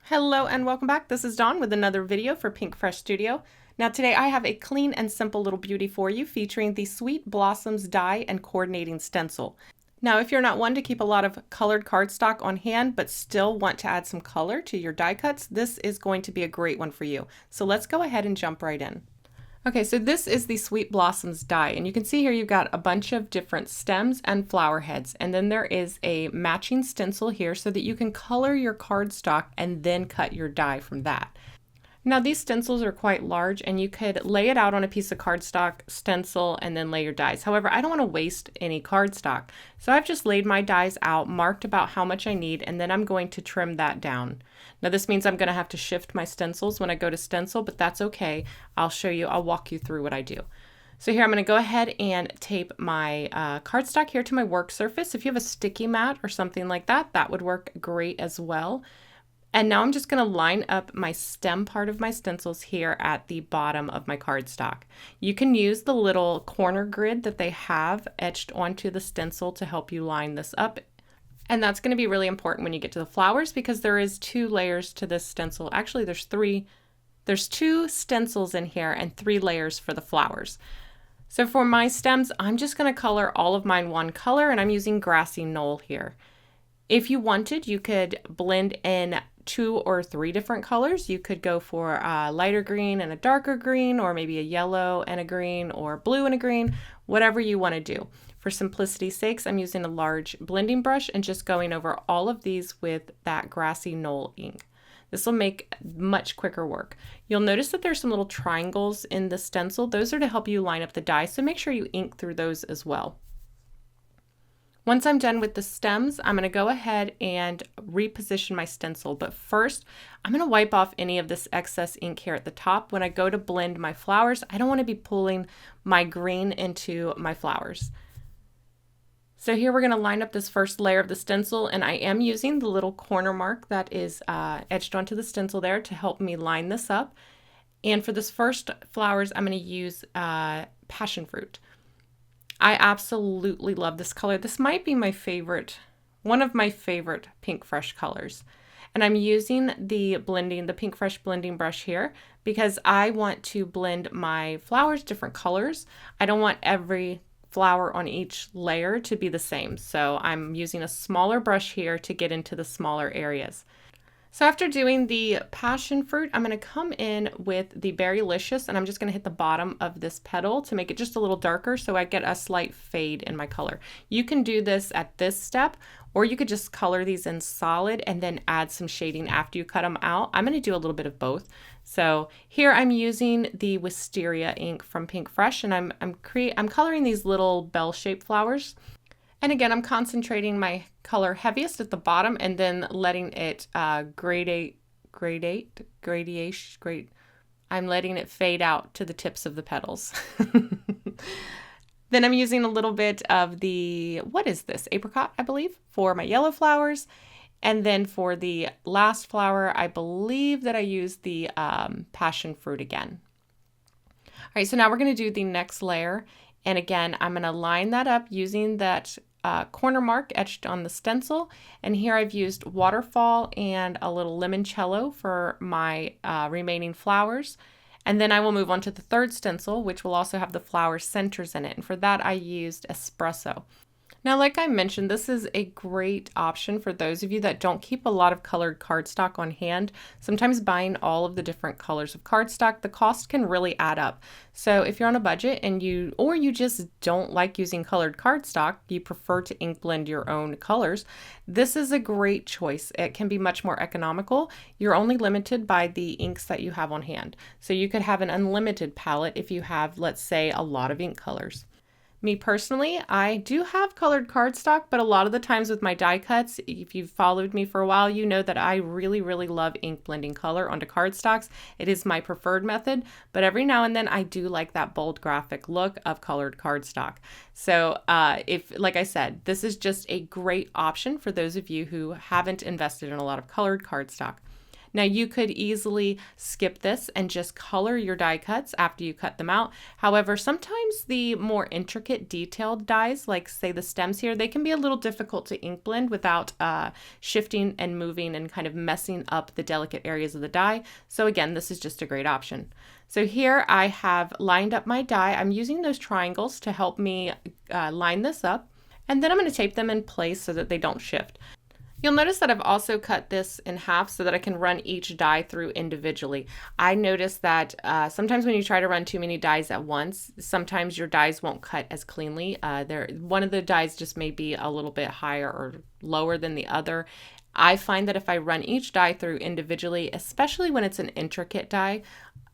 Hello and welcome back. This is Dawn with another video for Pinkfresh Studio. Now today I have a clean and simple little beauty for you featuring the Sweet Blossoms die and coordinating stencil. Now if you're not one to keep a lot of colored cardstock on hand but still want to add some color to your die cuts, this is going to be a great one for you. So let's go ahead and jump right in. Okay, so this is the Sweet Blossoms die, and you can see here you've got a bunch of different stems and flower heads, and then there is a matching stencil here so that you can color your cardstock and then cut your die from that. Now these stencils are quite large and you could lay it out on a piece of cardstock, stencil, and then lay your dies. However, I don't want to waste any cardstock. So I've just laid my dies out, marked about how much I need, and then I'm going to trim that down. Now this means I'm going to have to shift my stencils when I go to stencil, but that's okay. I'll walk you through what I do. So here I'm going to go ahead and tape my cardstock here to my work surface. If you have a sticky mat or something like that, that would work great as well. And now I'm just going to line up my stem part of my stencils here at the bottom of my cardstock. You can use the little corner grid that they have etched onto the stencil to help you line this up. And that's going to be really important when you get to the flowers because there is 2 layers to this stencil. Actually, there's 3. There's 2 stencils in here and 3 layers for the flowers. So for my stems, I'm just going to color all of mine one color, and I'm using Grassy Knoll here. If you wanted, you could blend in 2 or 3 different colors. You could go for a lighter green and a darker green, or maybe a yellow and a green, or blue and a green, whatever you want to do. For simplicity's sakes, I'm using a large blending brush and just going over all of these with that Grassy Knoll ink. This will make much quicker work. You'll notice that there's some little triangles in the stencil. Those are to help you line up the die, so make sure you ink through those as well. Once I'm done with the stems, I'm going to go ahead and reposition my stencil. But first, I'm going to wipe off any of this excess ink here at the top. When I go to blend my flowers, I don't want to be pulling my green into my flowers. So here we're going to line up this first layer of the stencil, and I am using the little corner mark that is etched onto the stencil there to help me line this up. And for this first flowers, I'm going to use passion fruit. I absolutely love this color. This might be my favorite, one of my favorite Pinkfresh colors. And I'm using the Pinkfresh blending brush here because I want to blend my flowers different colors. I don't want every flower on each layer to be the same. So I'm using a smaller brush here to get into the smaller areas. So after doing the passion fruit, I'm going to come in with the Berrylicious, and I'm just going to hit the bottom of this petal to make it just a little darker so I get a slight fade in my color. You can do this at this step, or you could just color these in solid and then add some shading after you cut them out. I'm going to do a little bit of both. So here I'm using the Wisteria ink from Pinkfresh, and I'm coloring these little bell-shaped flowers. And again, I'm concentrating my color heaviest at the bottom and then letting it I'm letting it fade out to the tips of the petals. Then I'm using a little bit of what is this? Apricot, I believe, for my yellow flowers. And then for the last flower, I believe that I used the passion fruit again. All right, so now we're going to do the next layer. And again, I'm going to line that up using that corner mark etched on the stencil, and here I've used Waterfall and a little Limoncello for my remaining flowers. And then I will move on to the third stencil, which will also have the flower centers in it, and for that I used Espresso. Now, like I mentioned, this is a great option for those of you that don't keep a lot of colored cardstock on hand. Sometimes buying all of the different colors of cardstock, the cost can really add up. So if you're on a budget and you just don't like using colored cardstock, you prefer to ink blend your own colors, this is a great choice. It can be much more economical. You're only limited by the inks that you have on hand. So you could have an unlimited palette if you have, let's say, a lot of ink colors. Me personally, I do have colored cardstock, but a lot of the times with my die cuts, if you've followed me for a while, you know that I really, really love ink blending color onto cardstocks. It is my preferred method, but every now and then I do like that bold graphic look of colored cardstock. So like I said, this is just a great option for those of you who haven't invested in a lot of colored cardstock. Now you could easily skip this and just color your die cuts after you cut them out. However, sometimes the more intricate detailed dies, like say the stems here, they can be a little difficult to ink blend without shifting and moving and kind of messing up the delicate areas of the die. So again, this is just a great option. So here I have lined up my die. I'm using those triangles to help me line this up. And then I'm going to tape them in place so that they don't shift. You'll notice that I've also cut this in half so that I can run each die through individually. I noticed that sometimes when you try to run too many dies at once, sometimes your dies won't cut as cleanly. One of the dies just may be a little bit higher or lower than the other. I find that if I run each die through individually, especially when it's an intricate die,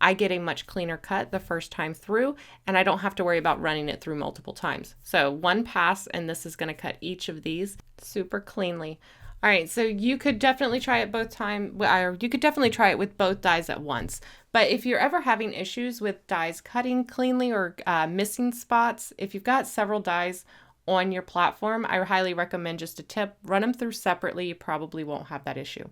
I get a much cleaner cut the first time through, and I don't have to worry about running it through multiple times. So one pass, and this is going to cut each of these super cleanly. All right, so you could definitely try it you could definitely try it with both dies at once. But if you're ever having issues with dies cutting cleanly or missing spots, if you've got several dies on your platform, I highly recommend just a tip, run them through separately. You probably won't have that issue.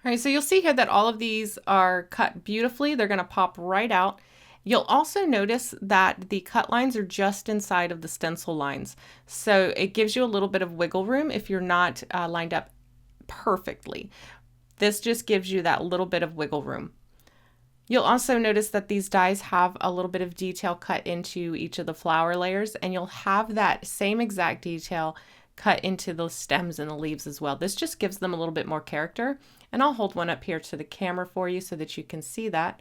All right, so you'll see here that all of these are cut beautifully. They're going to pop right out. You'll also notice that the cut lines are just inside of the stencil lines. So it gives you a little bit of wiggle room if you're not lined up perfectly. This just gives you that little bit of wiggle room. You'll also notice that these dies have a little bit of detail cut into each of the flower layers, and you'll have that same exact detail cut into the stems and the leaves as well. This just gives them a little bit more character. And I'll hold one up here to the camera for you so that you can see that.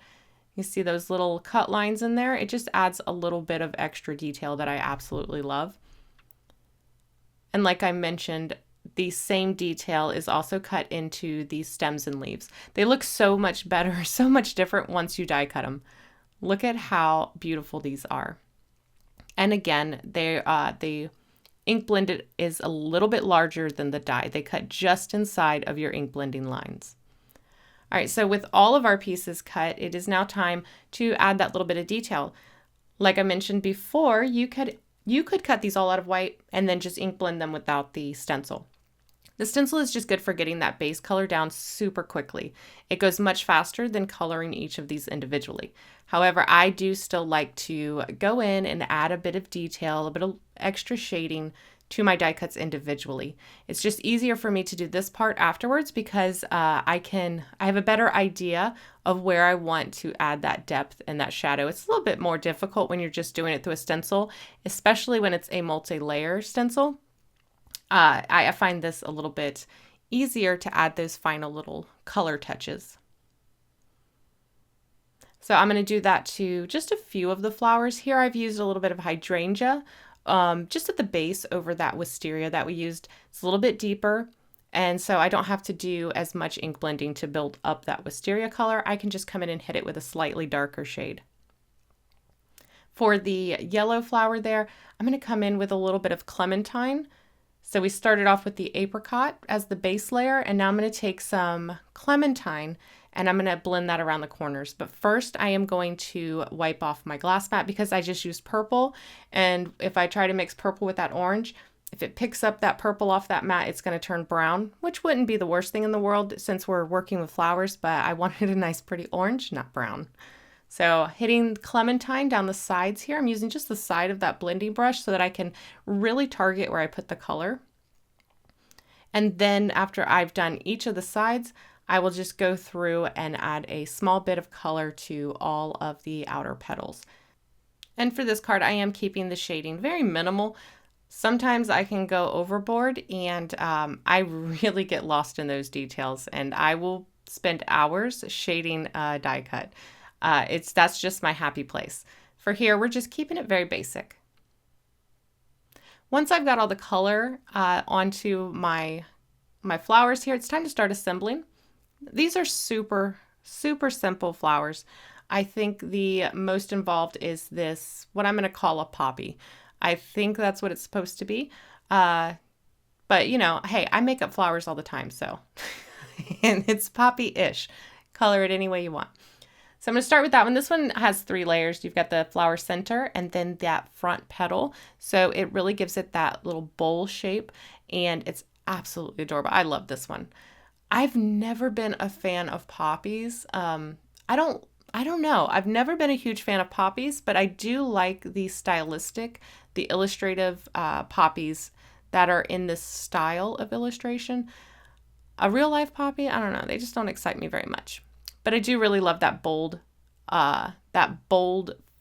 You see those little cut lines in there? It just adds a little bit of extra detail that I absolutely love. And like I mentioned, the same detail is also cut into these stems and leaves. They look so much better, so much different once you die cut them. Look at how beautiful these are. And again, the ink blended is a little bit larger than the die. They cut just inside of your ink blending lines. All right, so with all of our pieces cut, it is now time to add that little bit of detail. Like I mentioned before, you could cut these all out of white and then just ink blend them without the stencil. The stencil is just good for getting that base color down super quickly. It goes much faster than coloring each of these individually. However, I do still like to go in and add a bit of detail, a bit of extra shading to my die cuts individually. It's just easier for me to do this part afterwards because I have a better idea of where I want to add that depth and that shadow. It's a little bit more difficult when you're just doing it through a stencil, especially when it's a multi-layer stencil. I find this a little bit easier to add those final little color touches. So I'm going to do that to just a few of the flowers. Here I've used a little bit of hydrangea just at the base over that wisteria that we used. It's a little bit deeper, and so I don't have to do as much ink blending to build up that wisteria color. I can just come in and hit it with a slightly darker shade. For the yellow flower there, I'm going to come in with a little bit of clementine. So we started off with the apricot as the base layer, and now I'm going to take some clementine and I'm going to blend that around the corners. But first I am going to wipe off my glass mat because I just used purple, and if I try to mix purple with that orange, if it picks up that purple off that mat, it's going to turn brown, which wouldn't be the worst thing in the world since we're working with flowers, but I wanted a nice pretty orange, not brown. So hitting clementine down the sides here, I'm using just the side of that blending brush so that I can really target where I put the color. And then after I've done each of the sides, I will just go through and add a small bit of color to all of the outer petals. And for this card, I am keeping the shading very minimal. Sometimes I can go overboard, and I really get lost in those details, and I will spend hours shading a die cut. That's just my happy place. For here, we're just keeping it very basic. Once I've got all the color onto my flowers here, it's time to start assembling. These are super, super simple flowers. I think the most involved is this, what I'm going to call a poppy. I think that's what it's supposed to be. But you know, hey, I make up flowers all the time, so. And it's poppy-ish. Color it any way you want. So I'm going to start with that one. This one has 3 layers. You've got the flower center and then that front petal. So it really gives it that little bowl shape, and it's absolutely adorable. I love this one. I've never been a fan of poppies. I don't know. I've never been a huge fan of poppies, but I do like the stylistic, the illustrative poppies that are in this style of illustration. A real life poppy, I don't know. They just don't excite me very much. But I do really love that bold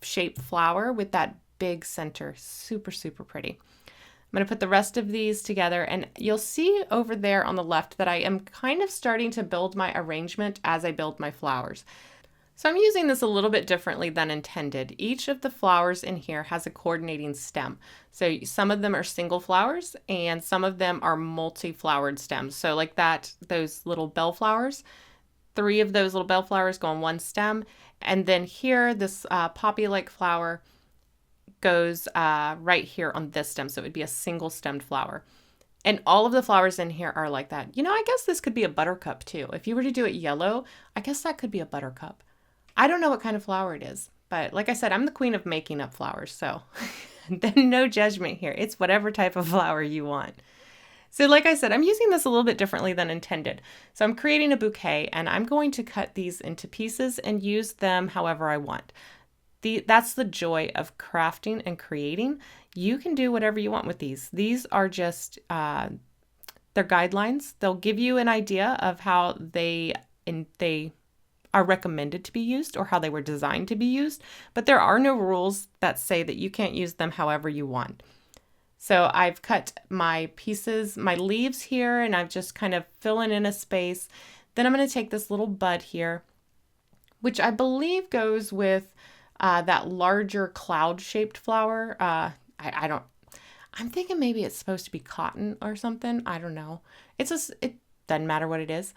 shaped flower with that big center. Super, super pretty. I'm going to put the rest of these together, and you'll see over there on the left that I am kind of starting to build my arrangement as I build my flowers. So I'm using this a little bit differently than intended. Each of the flowers in here has a coordinating stem. So some of them are single flowers and some of them are multi-flowered stems. So like that, those little bellflowers, 3 of those little bellflowers go on one stem. And then here, this poppy-like flower goes right here on this stem. So it would be a single stemmed flower. And all of the flowers in here are like that. You know, I guess this could be a buttercup too. If you were to do it yellow, I guess that could be a buttercup. I don't know what kind of flower it is, but like I said, I'm the queen of making up flowers. So then no judgment here. It's whatever type of flower you want. So like I said, I'm using this a little bit differently than intended. So I'm creating a bouquet and I'm going to cut these into pieces and use them however I want. That's the joy of crafting and creating. You can do whatever you want with these. These are just, they're guidelines. They'll give you an idea of how they are recommended to be used or how they were designed to be used, but there are no rules that say that you can't use them however you want. So I've cut my pieces, my leaves here, and I'm just kind of filling in a space. Then I'm going to take this little bud here, which I believe goes with that larger cloud-shaped flower. I'm thinking maybe it's supposed to be cotton or something. I don't know. It doesn't matter what it is.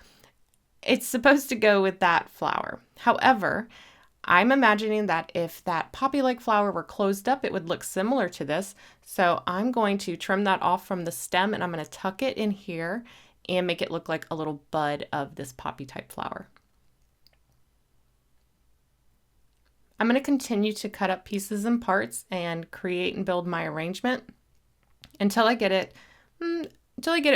It's supposed to go with that flower. However, I'm imagining that if that poppy-like flower were closed up, it would look similar to this. So I'm going to trim that off from the stem and I'm going to tuck it in here and make it look like a little bud of this poppy type flower. I'm going to continue to cut up pieces and parts and create and build my arrangement until I get it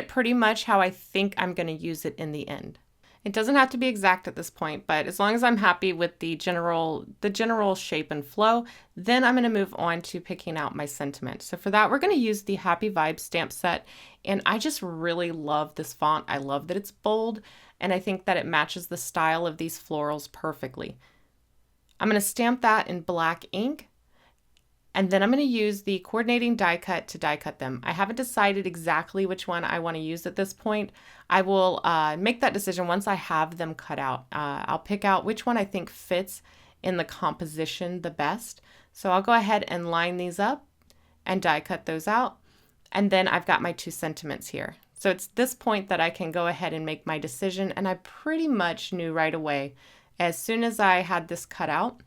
pretty much how I think I'm going to use it in the end. It doesn't have to be exact at this point, but as long as I'm happy with the general shape and flow, then I'm going to move on to picking out my sentiment. So for that, we're going to use the Happy Vibes stamp set. And I just really love this font. I love that it's bold, and I think that it matches the style of these florals perfectly. I'm going to stamp that in black ink. And then I'm going to use the coordinating die cut to die cut them. I haven't decided exactly which one I want to use at this point. I will make that decision once I have them cut out. I'll pick out which one I think fits in the composition the best. So I'll go ahead and line these up and die cut those out. And then I've got my 2 sentiments here. So it's this point that I can go ahead and make my decision. And I pretty much knew right away, as soon as I had this cut out,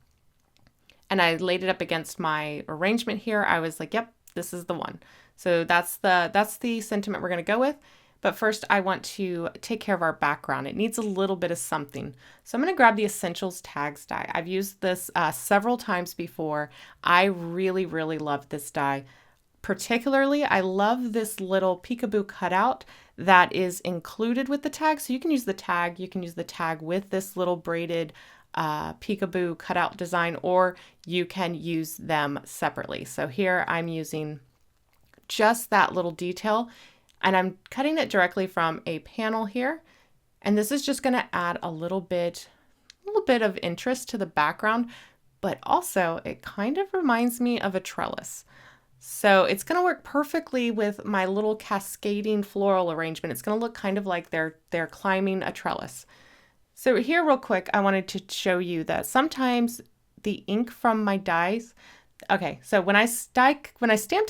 and I laid it up against my arrangement here, I was like, yep, this is the one. So that's the sentiment we're going to go with. But first I want to take care of our background. It needs a little bit of something. So I'm going to grab the Essentials Tags die. I've used this several times before. I really, really love this die. Particularly, I love this little peekaboo cutout that is included with the tag. So you can use the tag with this little braided peekaboo cutout design, or you can use them separately. So here I'm using just that little detail, and I'm cutting it directly from a panel here. And this is just going to add a little bit of interest to the background, but also it kind of reminds me of a trellis. So it's going to work perfectly with my little cascading floral arrangement. It's going to look kind of like they're climbing a trellis. So here real quick, I wanted to show you that sometimes the ink from my dies, okay, so when I stamped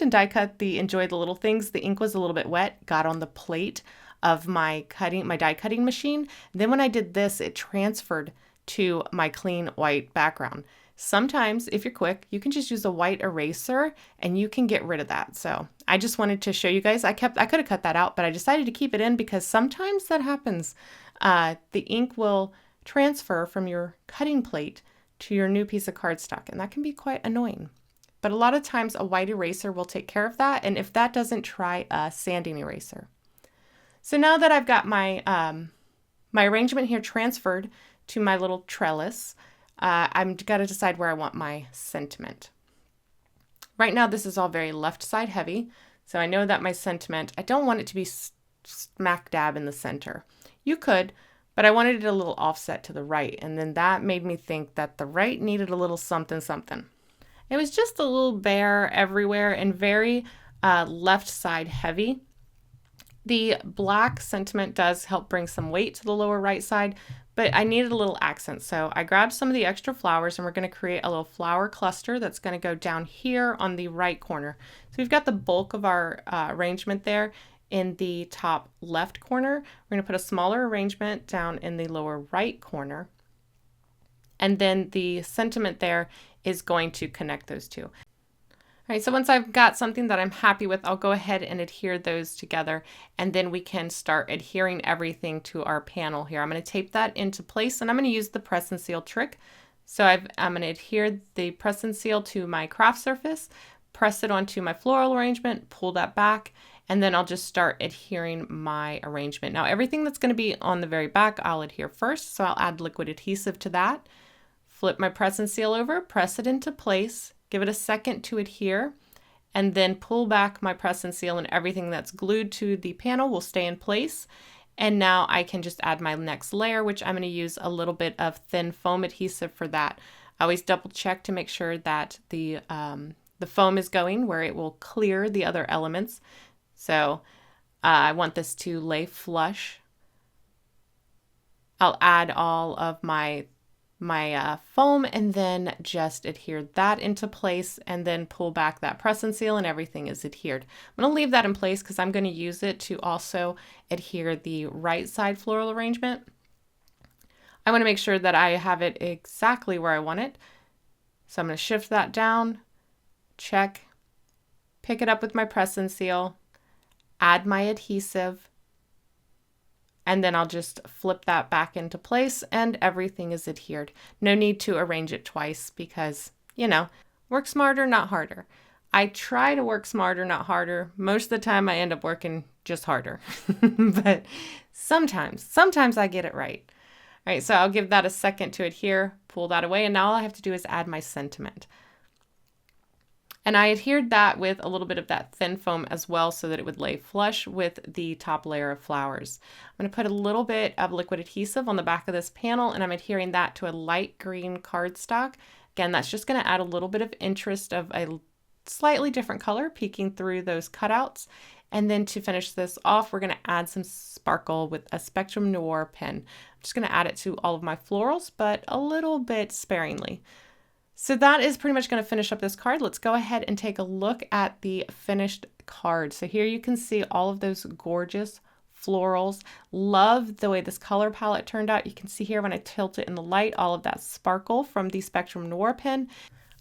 and die cut the Enjoy the Little Things, the ink was a little bit wet, got on the plate of my die cutting machine. Then when I did this, it transferred to my clean white background. Sometimes, if you're quick, you can just use a white eraser and you can get rid of that. So I just wanted to show you guys. I could have cut that out, but I decided to keep it in because sometimes that happens. The ink will transfer from your cutting plate to your new piece of cardstock, and that can be quite annoying. But a lot of times a white eraser will take care of that, and if that doesn't, try a sanding eraser. So now that I've got my My arrangement here transferred to my little trellis. I've got to decide where I want my sentiment. Right now, this is all very left side heavy, so I know that my sentiment, I don't want it to be smack dab in the center. You could, but I wanted it a little offset to the right, and then that made me think that the right needed a little something something. It was just a little bare everywhere and very left side heavy. The black sentiment does help bring some weight to the lower right side, but I needed a little accent. So I grabbed some of the extra flowers and we're going to create a little flower cluster that's going to go down here on the right corner. So we've got the bulk of our arrangement there in the top left corner. We're going to put a smaller arrangement down in the lower right corner. And then the sentiment there is going to connect those two. All right, so once I've got something that I'm happy with, I'll go ahead and adhere those together, and then we can start adhering everything to our panel here. I'm going to tape that into place, and I'm going to use the press and seal trick. So I'm going to adhere the press and seal to my craft surface, press it onto my floral arrangement, pull that back, and then I'll just start adhering my arrangement. Now everything that's going to be on the very back, I'll adhere first, so I'll add liquid adhesive to that. Flip my press and seal over, press it into place, give it a second to adhere, and then pull back my press and seal, and everything that's glued to the panel will stay in place. And now I can just add my next layer, which I'm going to use a little bit of thin foam adhesive for that. I always double check to make sure that the foam is going where it will clear the other elements. So I want this to lay flush. I'll add all of my foam and then just adhere that into place and then pull back that press and seal and everything is adhered. I'm going to leave that in place because I'm going to use it to also adhere the right side floral arrangement. I want to make sure that I have it exactly where I want it. So I'm going to shift that down, check, pick it up with my press and seal, add my adhesive, and then I'll just flip that back into place and everything is adhered. No need to arrange it twice because, you know, work smarter, not harder. I try to work smarter, not harder. Most of the time I end up working just harder, but sometimes I get it right. All right, so I'll give that a second to adhere, pull that away, and now all I have to do is add my sentiment. And I adhered that with a little bit of that thin foam as well so that it would lay flush with the top layer of flowers. I'm going to put a little bit of liquid adhesive on the back of this panel, and I'm adhering that to a light green cardstock. Again, that's just going to add a little bit of interest of a slightly different color peeking through those cutouts. And then to finish this off, we're going to add some sparkle with a Spectrum Noir pen. I'm just going to add it to all of my florals, but a little bit sparingly. So that is pretty much going to finish up this card. Let's go ahead and take a look at the finished card. So here you can see all of those gorgeous florals. Love the way this color palette turned out. You can see here when I tilt it in the light, all of that sparkle from the Spectrum Noir pen.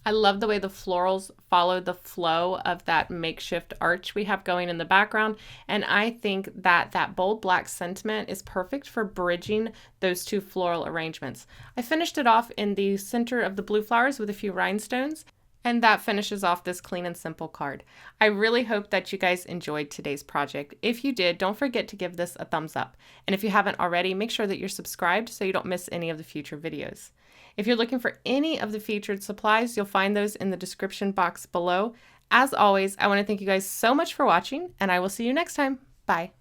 I love the way the florals follow the flow of that makeshift arch we have going in the background. And I think that that bold black sentiment is perfect for bridging those two floral arrangements. I finished it off in the center of the blue flowers with a few rhinestones. And that finishes off this clean and simple card. I really hope that you guys enjoyed today's project. If you did, don't forget to give this a thumbs up. And if you haven't already, make sure that you're subscribed so you don't miss any of the future videos. If you're looking for any of the featured supplies, you'll find those in the description box below. As always, I want to thank you guys so much for watching, and I will see you next time. Bye.